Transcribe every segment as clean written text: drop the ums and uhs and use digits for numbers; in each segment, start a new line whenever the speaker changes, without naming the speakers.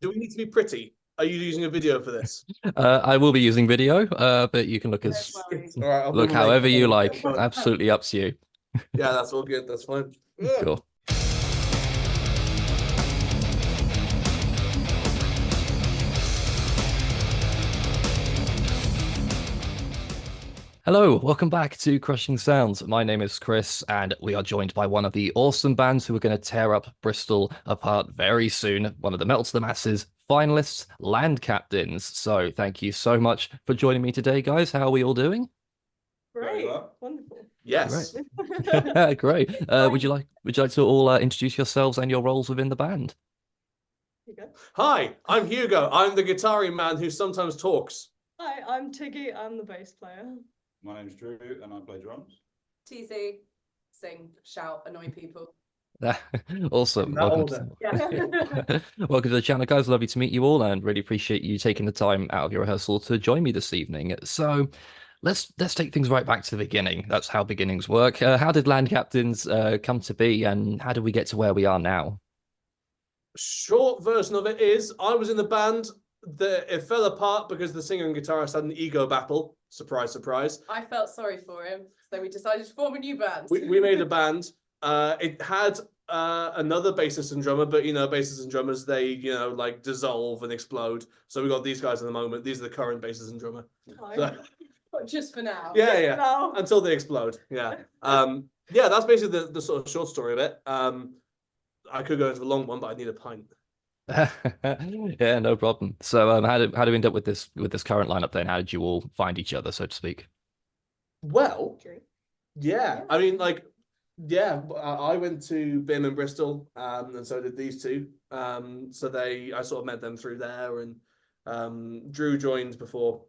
Do we need to be pretty? Are you using a video for this?
I will be using video, but you can look
Don't
as
worry.
All right, I'll put
look
my
however you
makeup
like.
on.
Absolutely up to you.
Yeah, that's all good. That's fine.
Cool. Hello, welcome back to Crushing Sounds. My name is Chris, and we are joined by one of the awesome bands who are going to tear up Bristol apart very soon. One of the Melt to the Masses finalists, Land Captains. So thank you so much for joining me today, guys. How are we all doing?
Great. Wonderful.
Yes.
Great. Great. Would you like to all introduce yourselves and your roles within the band?
Hi, I'm Hugo. I'm the guitar man who sometimes talks.
Hi, I'm Tiggy. I'm the bass player.
My name's Drew and I play drums.
TC, sing, shout, annoy people.
Awesome. Welcome welcome to the channel, guys. Lovely to meet you all, and really appreciate you taking the time out of your rehearsal to join me this evening. So let's take things right back to the beginning. That's how beginnings work. How did Land Captains come to be, and how did we get to where we are now?
Short version of it is I was in the band. It fell apart because the singer and guitarist had an ego battle. Surprise, surprise.
I felt sorry for him, so we decided to form a new band.
We made a band. It had another bassist and drummer, but bassists and drummers, they like dissolve and explode. So we got these guys at the moment. These are the current bassist and drummer. So,
just for now.
yeah.
No.
Until they explode. Yeah. Yeah, that's basically the sort of short story of it. I could go into a long one, but I need a pint.
Yeah, no problem. So how do we end up with this current lineup then? How did you all find each other, so to speak?
Well, yeah. I mean, like, yeah, I went to BIM in Bristol, and so did these two. So I sort of met them through there, and Drew joined before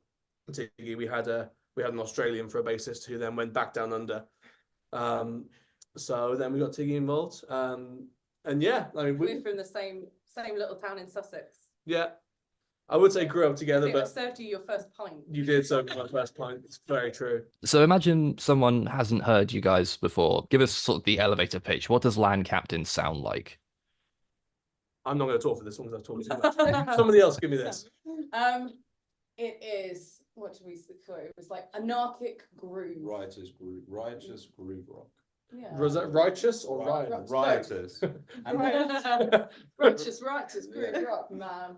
Tiggy. We had an Australian for a bassist who then went back down under. So then we got Tiggy involved. And yeah, I mean,
we're from the same little town in Sussex.
Yeah, I would say grew up together,
I
but
served you your first pint.
You did serve my first pint. It's very true.
So imagine someone hasn't heard you guys before. Give us sort of the elevator pitch. What does Land Captain sound like?
I'm not going to talk for this one because I've talked too much. Somebody else give me this.
It is, what do we call it? It was like anarchic groove.
Righteous groove rock.
Yeah.
Was that righteous or riotous?
Riotous.
righteous groove rock, man.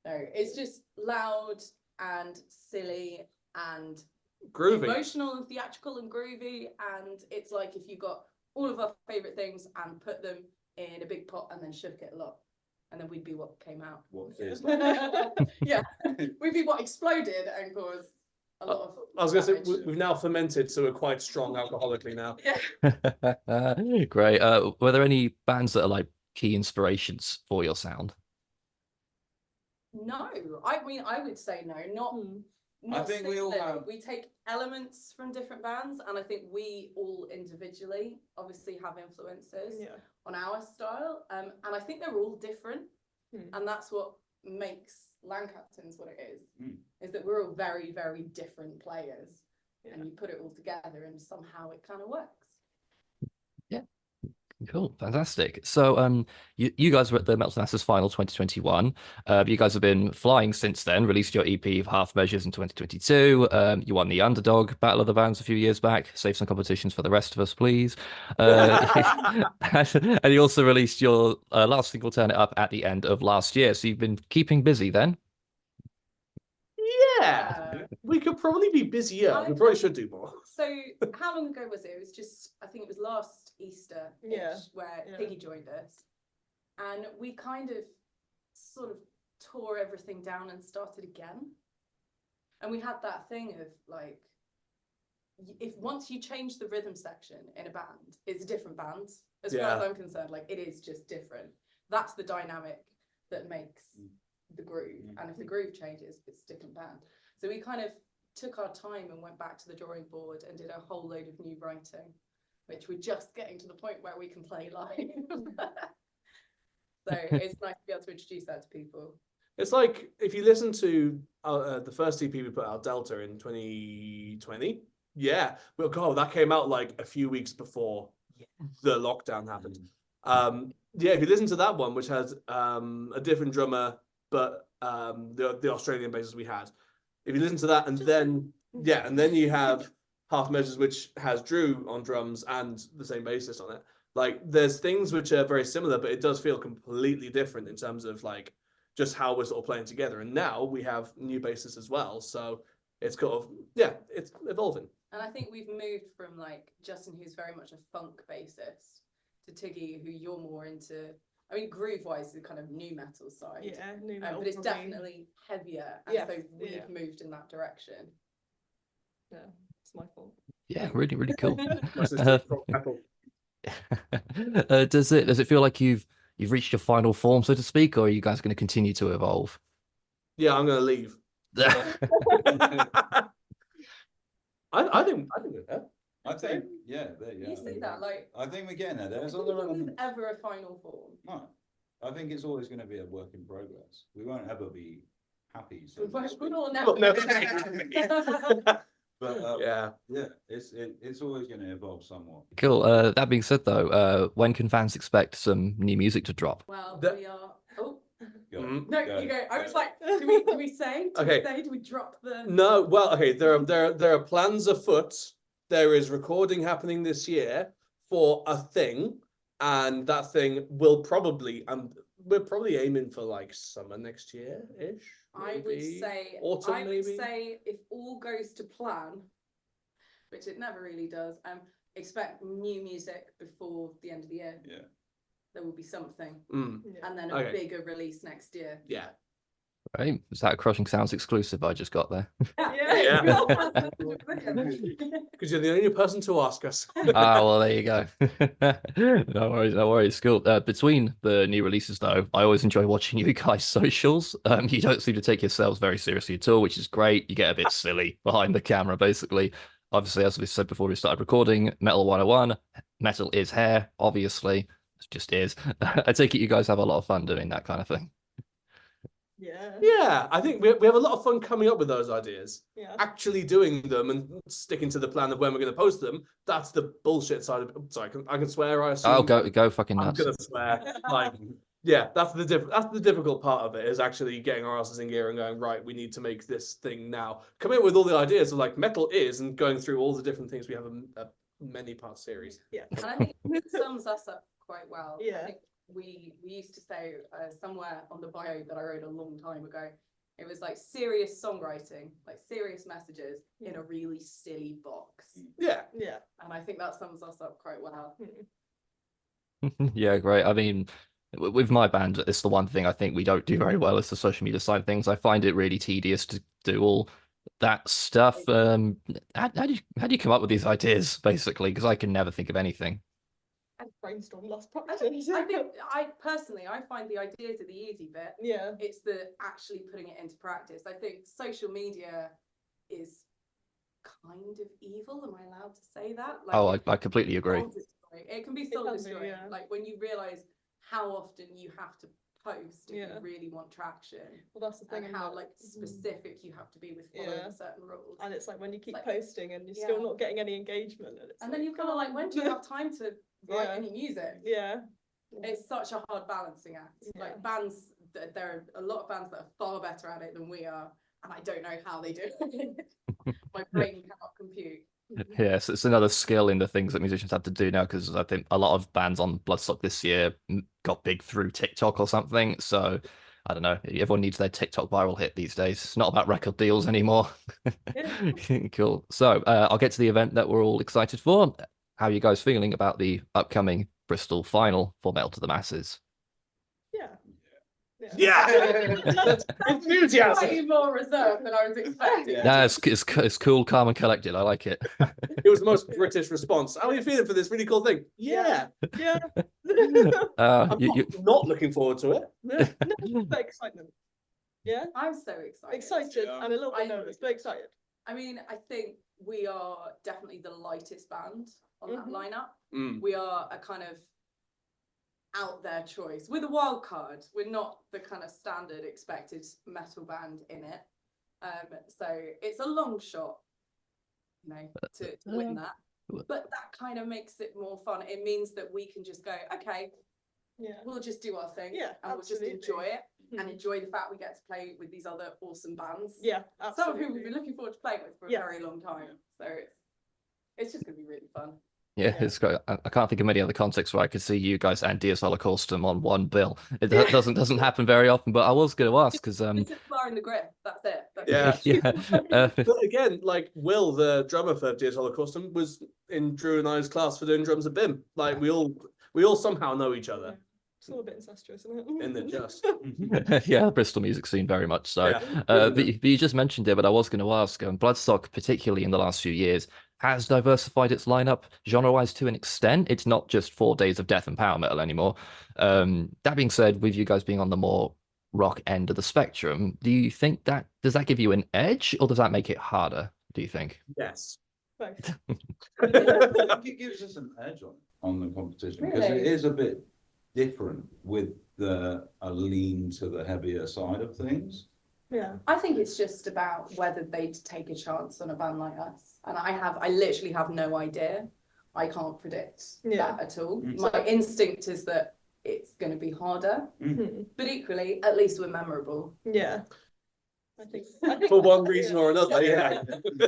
No, it's just loud and silly and
groovy,
emotional and theatrical and groovy. And it's like if you got all of our favorite things and put them in a big pot and then shook it a lot, and then we'd be what came out.
What feels like.
Yeah, we'd be what exploded and caused a lot of.
I was going to say we've now fermented, so we're quite strong alcoholically now.
Yeah.
Great. Were there any bands that are like key inspirations for your sound?
No, I mean I would say no, not
I think we all have.
We take elements from different bands, and I think we all individually obviously have influences on our style, and I think they're all different, and that's what makes Land Captains what it is that we're all very, very different players, and you put it all together, and somehow it kind of works.
Yeah. Cool, fantastic. So, you guys were at the Melt to the Masses final 2021. You guys have been flying since then. Released your EP of Half Measures in 2022. You won the Underdog Battle of the Bands a few years back. Save some competitions for the rest of us, please. And you also released your last single, Turn It Up, at the end of last year. So you've been keeping busy then.
Yeah, we could probably be busier. We probably should do more.
So, how long ago was it? It was just, I think it was last Easter, where Piggy joined us, and we kind of sort of tore everything down and started again. And we had that thing of like, if once you change the rhythm section in a band, it's a different band. As far as I'm concerned, like it is just different. That's the dynamic that makes the groove, and if the groove changes, it's a different band. So we kind of took our time and went back to the drawing board and did a whole load of new writing, which we're just getting to the point where we can play live. So it's nice to be able to introduce that to people.
It's like if you listen to the first EP we put out, Delta, in 2020. Yeah, well, God, that came out like a few weeks before the lockdown happened. Yeah, if you listen to that one, which has a different drummer, but the Australian bassist we had, if you listen to that, and then you have Half Measures, which has Drew on drums and the same bassist on it. Like, there's things which are very similar, but it does feel completely different in terms of like just how we're sort of playing together. And now we have new bassists as well, so it's kind of it's evolving.
And I think we've moved from like Justin, who's very much a funk bassist, to Tiggy, who you're more into. I mean, groove-wise, the kind of new metal side.
Yeah, new metal.
But it's
probably.
definitely heavier, and so we've moved in that direction.
Yeah, it's my fault.
Yeah, really, really cool. Does it feel like you've reached your final form, so to speak, or are you guys going to continue to evolve?
Yeah, I'm going to leave. I think we're there.
I think, yeah, there you
You see that, like,
I think we're getting there. There's
I
other
don't think
elements.
there's ever a final form.
No, I think it's always going to be a work in progress. We won't ever be happy. So
We're all
Well,
never.
but
Yeah.
it's always going to evolve somewhat.
Cool. That being said, though, when can fans expect some new music to drop?
Well,
The-
we are. Oh
Go,
no,
go,
you go. I
go.
was like, do we say? Do we drop the?
No, well, okay. There are plans afoot. There is recording happening this year for a thing, and that thing will probably we're probably aiming for like summer next year ish.
I would say
autumn,
I would
maybe.
say if all goes to plan, which it never really does, expect new music before the end of the year.
Yeah.
There will be something,
Yeah.
and then a
Okay.
bigger release next year.
Yeah.
Right? Is that a Crushing Sounds exclusive I just got there?
Yeah.
Yeah.
Because you're the only person to ask us.
Ah, well, there you go. No worries, no worries. Cool. Between the new releases, though, I always enjoy watching you guys' socials. You don't seem to take yourselves very seriously at all, which is great. You get a bit silly behind the camera, basically. Obviously, as we said before we started recording, Metal 101, metal is hair, obviously. It just is. I take it you guys have a lot of fun doing that kind of thing.
Yeah.
Yeah, I think we have a lot of fun coming up with those ideas.
Yeah.
Actually doing them and sticking to the plan of when we're going to post them, that's the bullshit side of it. Sorry, I can swear, I assume.
Oh, go fucking
I'm
nuts.
going to swear. Like, yeah, that's the difficult part of it, is actually getting our asses in gear and going, right, we need to make this thing now. Come in with all the ideas of like metal is, and going through all the different things we have a many part series.
Yeah.
And I think it sums us up quite well.
Yeah.
I think we used to say somewhere on the bio that I wrote a long time ago, it was like serious songwriting, like serious messages in a really silly box.
Yeah.
Yeah.
And I think that sums us up quite well.
Yeah, great. I mean, with my band, it's the one thing I think we don't do very well is the social media side of things. I find it really tedious to do all that stuff. How do you come up with these ideas, basically? Because I can never think of anything.
And brainstorm lost
I
practice.
think I personally find the ideas are the easy bit.
Yeah.
It's the actually putting it into practice. I think social media is kind of evil. Am I allowed to say that? Like,
Oh, I completely agree.
It can be soul destroying.
Yeah.
Like when you realize how often you have to post if
Yeah.
you really want traction,
Well, that's the thing.
and how like specific you have to be with following certain rules.
And it's like when you keep
Like,
posting and you're still not getting any engagement.
And then you're kind of like, when do you have time to write any music?
Yeah.
It's such a hard balancing act.
Yeah.
Like bands, there are a lot of bands that are far better at it than we are, and I don't know how they do it. My brain cannot compute.
Yes, it's another skill in the things that musicians have to do now, because I think a lot of bands on Bloodstock this year got big through TikTok or something. So I don't know. Everyone needs their TikTok viral hit these days. It's not about record deals anymore. Cool. So I'll get to the event that we're all excited for. How are you guys feeling about the upcoming Bristol final for Metal to the Masses?
Yeah.
Yeah. Enthusiasm.
Slightly more reserved than I was expecting.
Yeah.
No, it's cool, calm, and collected. I like it.
It was the most British response. How are you feeling for this really cool thing? Yeah.
Yeah.
I'm not looking forward to it. Yeah.
But excitement. Yeah.
I'm so excited.
Excited
Yeah.
and a little bit nervous, but excited.
I mean, I think we are definitely the lightest band on that lineup.
Mm.
We are a kind of out there choice. We're the wild card. We're not the kind of standard expected metal band in it. So it's a long shot, you know, to win that. But that kind of makes it more fun. It means that we can just go, okay, we'll just do our thing.
Yeah,
and we'll just enjoy it and enjoy the fact we get to play with these other awesome bands.
Yeah,
some of whom we've been looking forward to playing with for a very long time. So it's just gonna be really fun.
Yeah, it's great. I can't think of many other contexts where I could see you guys and Diaz Holocaustum on one bill. It doesn't happen very often, but I was going to ask because
It's just bar in the grip. That's it.
Yeah.
yeah.
But again, like Will, the drummer for Diaz Holocaustum, was in Drew and I's class for doing drums at BIM. Like we all somehow know each other.
It's all a bit incestuous, isn't it?
In the just.
Yeah, Bristol music scene very much so.
Yeah.
But you just mentioned it, but I was going to ask, Bloodstock, particularly in the last few years, has diversified its lineup genre-wise to an extent. It's not just 4 days of death and power metal anymore. That being said, with you guys being on the more rock end of the spectrum, do you think does that give you an edge, or does that make it harder, do you think?
Yes.
Both.
I think it gives us an edge on the competition because it is a bit different with a lean to the heavier side of things.
Yeah,
I think it's just about whether they'd take a chance on a band like us, and I literally have no idea. I can't predict that at all. My instinct is that it's going to be harder, but equally, at least we're memorable.
Yeah. I think
For one reason or another, yeah.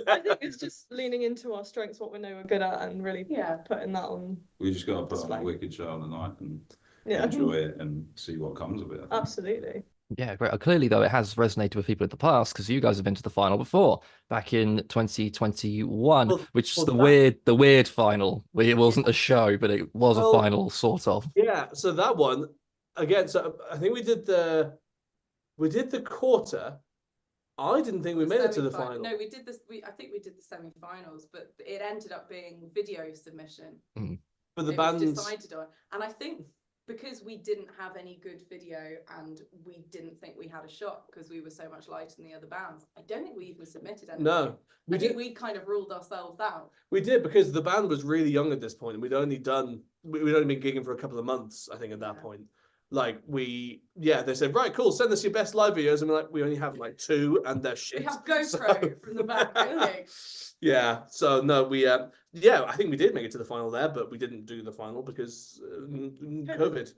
I think it's just leaning into our strengths, what we know we're good at, and really putting that on.
We just got to put
display.
on a wicked show on the night and
Yeah,
enjoy it and see what comes of it.
absolutely.
Yeah, great. Clearly, though, it has resonated with people in the past because you guys have been to the final before, back in 2021, which is the weird final. It wasn't a show, but it was a final, sort of.
Yeah, so that one again. So I think we did the quarter. I didn't think we made it to the final.
No, we did this. I think we did the semi-finals, but it ended up being video submission.
But the
bands
bands
decided on, and I think because we didn't have any good video and we didn't think we had a shot because we were so much lighter than the other bands, I don't think we even submitted anything.
No,
I think we kind of ruled ourselves out.
We did because the band was really young at this point, and we'd only been gigging for a couple of months, I think, at that point. Like they said, right, cool, send us your best live videos, and we're like, we only have like 2, and they're shit.
We have GoPro from the back, I think.
Yeah, so no, I think we did make it to the final there, but we didn't do the final because COVID.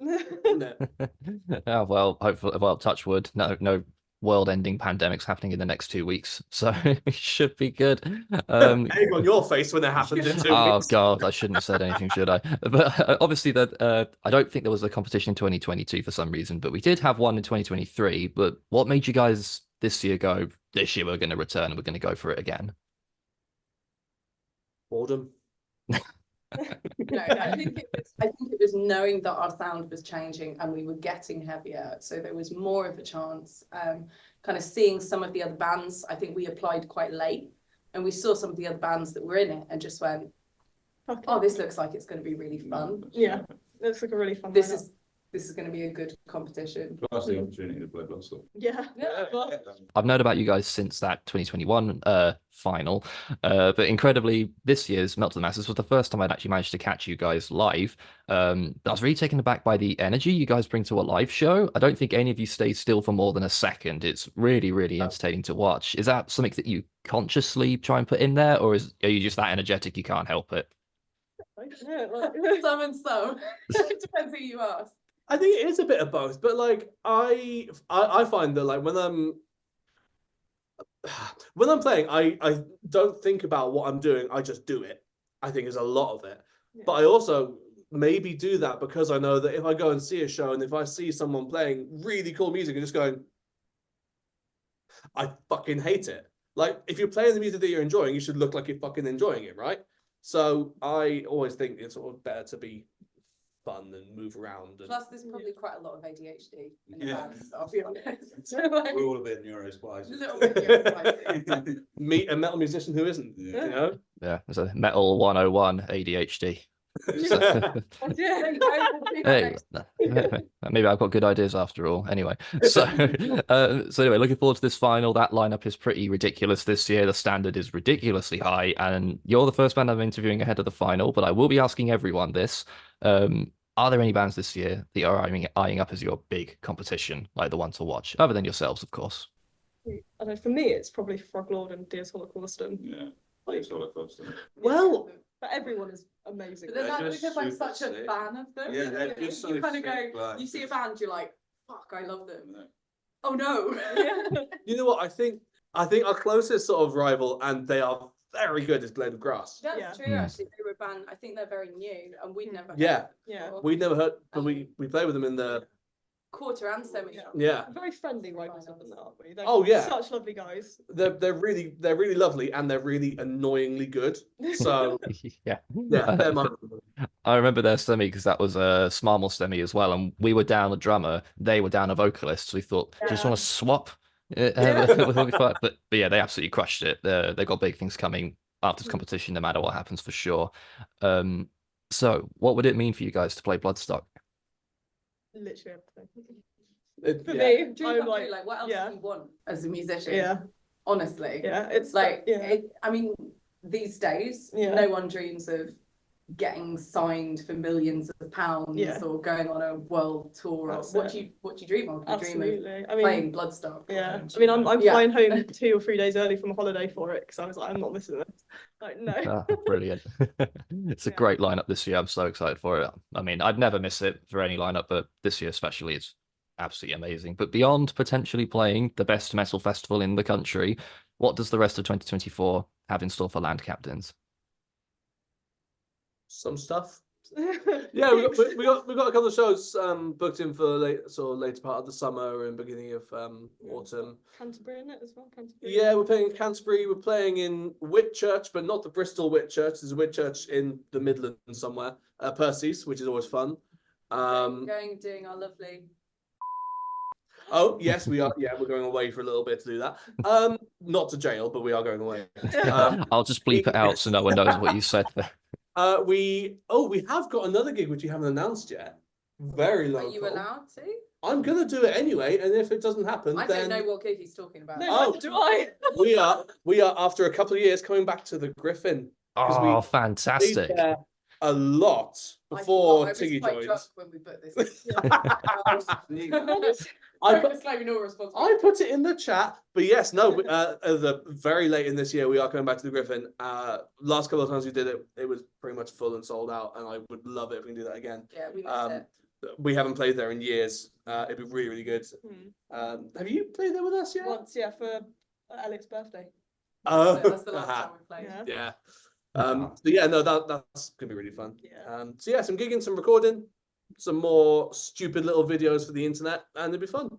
Oh, well, hopefully, touch wood, no world-ending pandemics happening in the next 2 weeks, so it should be good.
Egg on your face when it happens in 2 weeks.
Oh God, I shouldn't have said anything, should I? But obviously, I don't think there was a competition in 2022 for some reason, but we did have one in 2023. But what made you guys this year go, this year we're going to return and we're going to go for it again?
Boredom.
No, I think it was knowing that our sound was changing and we were getting heavier, so there was more of a chance. Kind of seeing some of the other bands, I think we applied quite late, and we saw some of the other bands that were in it and just went, "Oh, this looks like it's going to be really fun."
Yeah, looks like a really fun.
This is going to be a good competition.
Plus the opportunity to play Bloodstock.
Yeah.
I've known about you guys since that 2021 final, but incredibly, this year's Melt to the Masses was the first time I'd actually managed to catch you guys live. I was really taken aback by the energy you guys bring to a live show. I don't think any of you stay still for more than a second. It's really, really entertaining to watch. Is that something that you consciously try and put in there, or are you just that energetic you can't help it?
Some and some. It depends who you ask.
I think it is a bit of both, but like I find that like when I'm playing, I don't think about what I'm doing. I just do it. I think is a lot of it. Yeah. But I also maybe do that because I know that if I go and see a show and if I see someone playing really cool music and just going, I fucking hate it. Like if you're playing the music that you're enjoying, you should look like you're fucking enjoying it, right? So I always think it's sort of better to be fun and move around.
Plus, there's probably quite a lot of ADHD in the bands, I'll be honest.
We're all a bit neurospicy.
A little bit neurospicy.
Meet a metal musician who isn't, you know?
Yeah, there's a Metal 101 ADHD. Hey, maybe I've got good ideas after all. Anyway, so anyway, looking forward to this final. That lineup is pretty ridiculous this year. The standard is ridiculously high, and you're the first band I'm interviewing ahead of the final. But I will be asking everyone this: are there any bands this year that are eyeing up as your big competition, like the one to watch, other than yourselves, of course?
I know, for me, it's probably Froglord and Diaz Holocaustum.
Yeah, Diaz Holocaustum.
Well,
But everyone is amazing.
But then
They're
that's
just
because I'm
super
such a
sick.
fan of them.
Yeah, they're just so
you kind of
sick,
go,
like-
you see a band, you're like, fuck, I love them.
Yeah.
Oh no.
You know what? I think our closest sort of rival, and they are very good, is Blade of Grass.
That's
Yeah.
true, actually. They were a band, I think they're very new, and we'd never heard
Yeah.
of them
Yeah.
before.
We never heard, but we played with them in the
Quarter and semi.
yeah.
Very friendly rivals of them, aren't we? They're
Oh, yeah.
such lovely guys.
They're really lovely, and they're really annoyingly good. So
Yeah.
yeah, they're my.
I remember their semi because that was a Smarmal semi as well, and we were down a drummer, they were down a vocalist. So we thought, just want to swap. But yeah, they absolutely crushed it. They got big things coming after this competition, no matter what happens, for sure. So what would it mean for you guys to play Bloodstock?
Literally everything. For
Yeah.
me,
Dream
I'm
come
like,
true, like, what else
yeah.
do you want as a musician?
yeah,
Honestly.
yeah. It's
Like,
yeah.
I mean, these days,
Yeah.
no one dreams of getting signed for millions of pounds
Yeah.
or going on a world tour. Or
That's
what
it.
do you dream of? You dream of
Absolutely. I mean,
playing Bloodstock.
yeah. I mean, I'm
Yeah.
flying home 2 or 3 days early from a holiday for it because I was like, I'm not missing this. Like, no.
Ah, brilliant. It's a
Yeah.
great lineup this year. I'm so excited for it. I mean, I'd never miss it for any lineup, but this year especially, it's absolutely amazing. But beyond potentially playing the best metal festival in the country, what does the rest of 2024 have in store for Land Captains?
Some stuff. Yeah, we got a couple of shows booked in for later part of the summer and beginning of autumn.
Canterbury in it as well. Canterbury.
Yeah, we're playing in Canterbury. We're playing in Whitchurch, but not the Bristol Whitchurch. There's a Whitchurch in the Midlands somewhere. Percy's, which is always fun.
Doing our lovely.
Oh yes, we are. Yeah, we're going away for a little bit to do that. Not to jail, but we are going away.
I'll just bleep it out so no one knows what you said there.
We have got another gig which you haven't announced yet. Very low.
Are you allowed to?
I'm gonna do it anyway, and if it doesn't happen,
I
then
don't know what gig he's talking about.
No,
Oh.
neither do I.
we are after a couple of years coming back to the Griffin. 'Cause
Oh,
we
fantastic.
stayed there a lot
I
before
forgot, I was
Tiggy
quite
joined.
drunk when we put this.
I
I
put,
was claiming no
I
responsibility.
put it in the chat, but yes, no. Very late in this year, we are going back to the Griffin. Last couple of times we did it, it was pretty much full and sold out, and I would love it if we can do that again.
Yeah, we missed
Um,
it.
We haven't played there in years. It'd be really, really good. Have you played there with us yet?
Once, yeah, for Elliot's birthday.
Oh,
So that's the last time we played.
Yeah.
yeah. So yeah, no, that's gonna be really fun.
Yeah.
So yeah, some gigging, some recording, some more stupid little videos for the internet, and it'll be fun.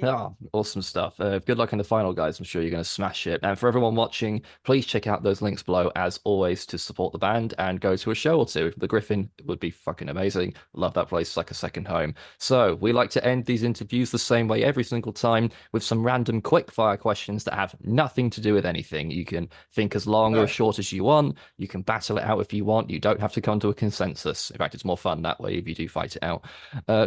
Oh, awesome stuff. Good luck in the final, guys. I'm sure you're going to smash it. And for everyone watching, please check out those links below, as always, to support the band and go to a show or two. The Griffin would be fucking amazing. Love that place. It's like a second home. So we like to end these interviews the same way every single time, with some random quick fire questions that have nothing to do with anything. You can think as long or as short as you want. You can battle it out if you want. You don't have to come to a consensus. In fact, it's more fun that way if you do fight it out.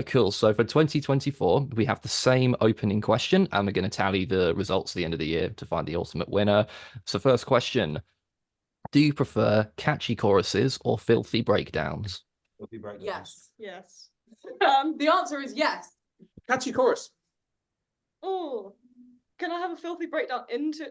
Cool. So for 2024, we have the same opening question, and we're going to tally the results at the end of the year to find the ultimate winner. So first question, do you prefer catchy choruses or filthy breakdowns?
Yes.
Yes.
The answer is yes.
Catchy chorus.
Oh, can I have a filthy breakdown into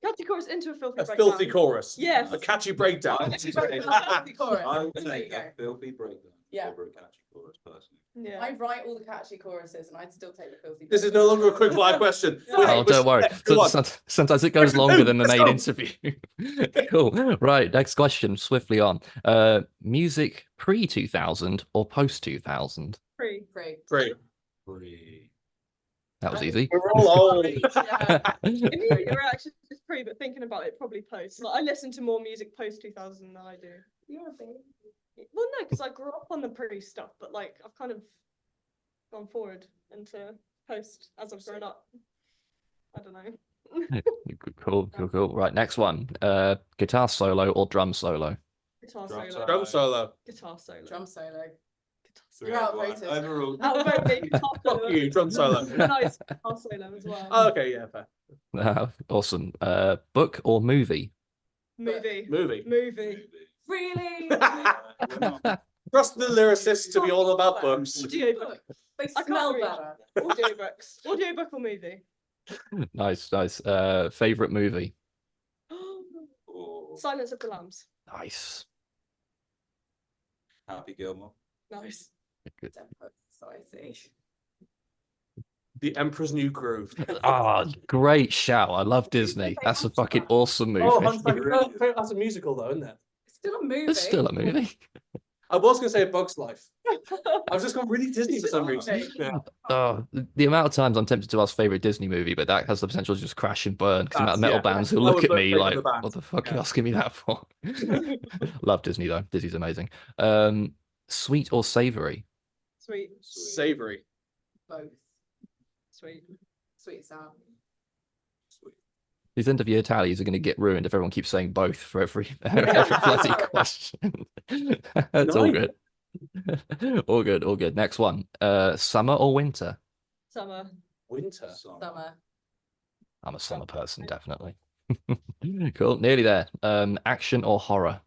catchy chorus into a filthy
A
breakdown?
filthy chorus.
Yes.
A catchy breakdown.
I
Filthy chorus.
I would
There
take
you go.
a filthy breakdown
Yeah.
over a catchy chorus, personally.
Yeah.
I write all the catchy choruses, and I'd still take the filthy.
This is no longer a quick fire question.
Sorry.
Oh, don't worry.
Go on.
Sometimes it goes longer than the
Let's
main
go.
interview. Cool. Right. Next question. Swiftly on. Music pre 2000 or post 2000?
Free.
Great.
Great.
Free.
That was easy.
We're all old.
Yeah.
You're actually just pre, but thinking about it, probably post. Like, I listen to more music post 2000 than I do.
You're a baby.
Well, no, because I grew up on the pre stuff, but like I've kind of gone forward into post as I've grown up. I don't know.
Cool. Right. Next one. Guitar solo or drum solo?
Guitar
Drum
solo.
Drum solo.
Guitar solo.
Drum solo.
Guitar
Three,
solo.
You're
one.
outvoted.
Overall.
Outvote me, guitar
Fuck
solo.
you, drum solo.
Nice guitar solo as well.
Oh, okay, yeah, fair.
Awesome. Book or movie?
Movie.
Movie.
Really?
Trust the lyricists to be all about books.
Audiobook.
They
I can't
smell
read.
better.
Audiobooks. Audiobook or movie?
Nice. Favorite movie?
Oh.
Silence of the Lambs.
Nice.
Happy Gilmore.
Nice.
Tempo Society.
The Emperor's New Groove.
Ah, great shout. I love Disney. That's a fucking awesome movie.
Oh, that's a musical though, isn't it?
It's still a movie.
It's still a movie.
I was gonna say A Bug's Life. I've just gone really Disney for some reason. Yeah.
Oh, the amount of times I'm tempted to ask favorite Disney movie, but that has the potential to just crash and burn because the amount of metal bands who
I
look
would
at me
vote
like,
for the band.
what the fuck are you
Yeah.
asking me that for? Love Disney though. Disney's amazing. Sweet or savory?
Sweet.
Savory.
Both.
Sweet.
Sweet and sour.
These end of year tallies are going to get ruined if everyone keeps saying both for every bloody question. It's all good. All good, all good. Next one. Summer or winter?
Summer.
Winter.
Summer.
I'm a summer person, definitely. Cool, nearly there. Action or horror?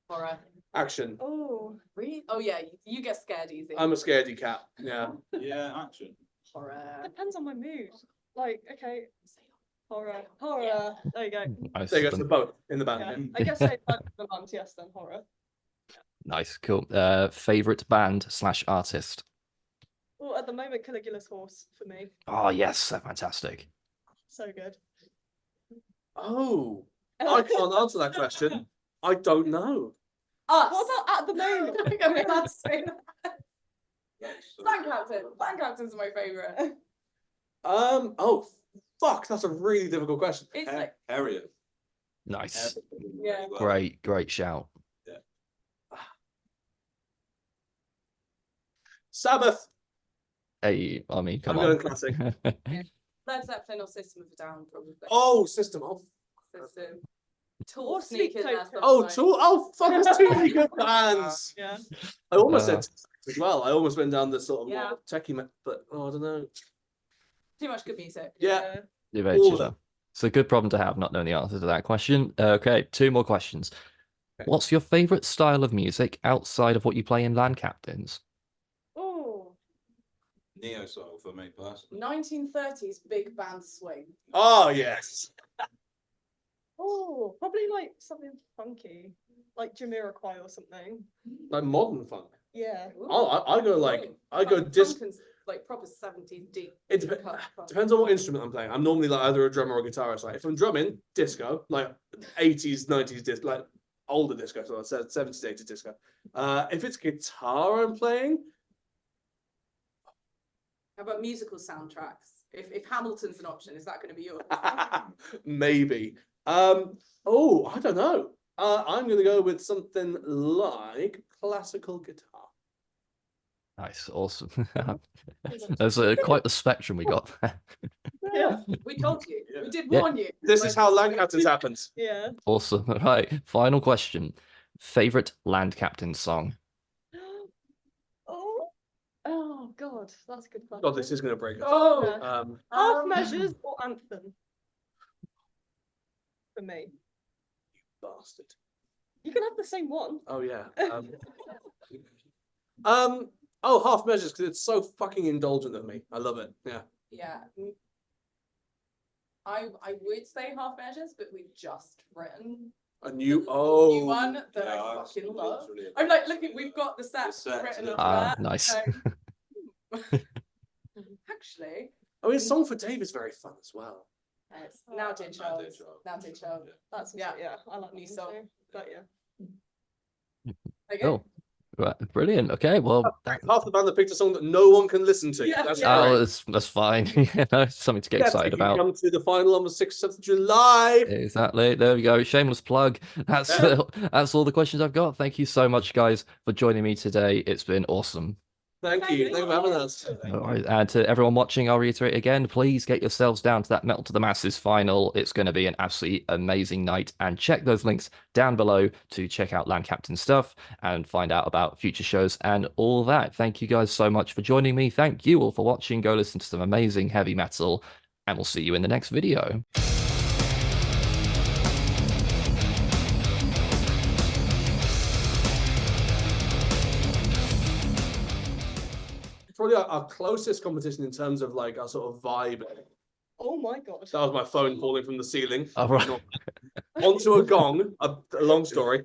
Horror.
Action.
Oh.
Really? Oh yeah, you get scared easy.
I'm a scaredy cat. Yeah.
Yeah, action.
Horror.
Depends on my mood. Like, okay. Horror. Horror. There you go.
Nice.
There you go. So both in the band.
Yeah.
Yeah.
I guess say the month, yes, then horror.
Nice, cool. Favorite band / artist?
Well, at the moment, Caligula's Horse for me.
Oh yes, they're fantastic.
So good.
Oh, I can't answer that question. I don't know.
Us.
What about at the moment?
I think I'm allowed to say that. Band Captain. Band Captain's my favourite.
Oh, fuck. That's a really difficult question.
It's like,
Harriet.
Nice.
Yeah.
Great shout.
Sabbath.
Hey, I mean, come
I'm
on.
going classic.
Led Zeppelin or System of a Down, probably.
Oh, System. Oh,
System. Tall
Or Sleep
sneakers.
Token.
That's
oh,
fine.
Tool. Oh, fuck. There's too many good bands.
Yeah.
I almost said as well. I almost went down the sort of
Yeah.
more techie, but I don't know.
Too much good music.
Yeah.
You've
All
edged
of them.
yourself. It's a good problem to have, not knowing the answer to that question. Okay, 2 more questions.
Okay.
What's your favorite style of music outside of what you play in Land Captains?
Oh.
Neo soul for me personally.
1930s big band swing.
Oh, yes.
Oh, probably like something funky, like Jamiroquai or something.
Like modern funk.
Yeah.
Oh, I go like, I go disc.
Like proper 70s deep.
It
cut funk.
depends on what instrument I'm playing. I'm normally like either a drummer or a guitarist. Like if I'm drumming, disco, like 80s, 90s disco, like older disco, so I said 70s, 80s disco. If it's guitar I'm playing,
How about musical soundtracks? If Hamilton's an option, is that going to be yours?
maybe. Oh, I don't know. I'm gonna go with something like classical guitar.
Nice, awesome. There's quite the spectrum we got there.
Yeah, we told you.
Yeah.
We did
Yeah.
warn you.
This is how Land Captains happens.
Yeah.
Awesome. Right, final question. Favorite Land Captain song?
Oh God, that's a good question.
God, this is gonna break us.
Oh,
Half measures or anthem? For me,
Bastard.
you can have the same one.
Oh yeah. Oh, half measures because it's so fucking indulgent of me. I love it. Yeah.
yeah. I would say half measures, but we've just written
A new
a new one that
Yeah,
I
that's
fucking love.
literally-
I'm like, look, we've got the set
The set,
written
yeah.
up
Ah,
there.
nice.
So- Actually,
I mean, Song for Dave is very fun as well.
it's now Did
Now
Child.
Did Child.
Now Did Child.
That's
Yeah.
yeah. I like
New
new
song.
song, but yeah.
Okay.
Cool. Right, brilliant. Okay, well,
Half the band that picked a song that no one can listen to.
Yeah,
That's
yeah.
great.
that's fine. You know, something to get excited about.
Come to the final on the 6th of July.
Exactly. There we go. Shameless plug. That's that's all the questions I've got. Thank you so much, guys, for joining me today. It's been awesome.
Thank you. Thank you for having us.
All right, and to everyone watching, I'll reiterate again, please get yourselves down to that Metal to the Masses final. It's going to be an absolutely amazing night. And check those links down below to check out Land Captain stuff and find out about future shows and all that. Thank you guys so much for joining me. Thank you all for watching. Go listen to some amazing heavy metal, and we'll see you in the next video.
Probably our closest competition in terms of like our sort of vibe.
Oh my God.
That was my phone falling from the ceiling
All right.
onto a gong. A long story.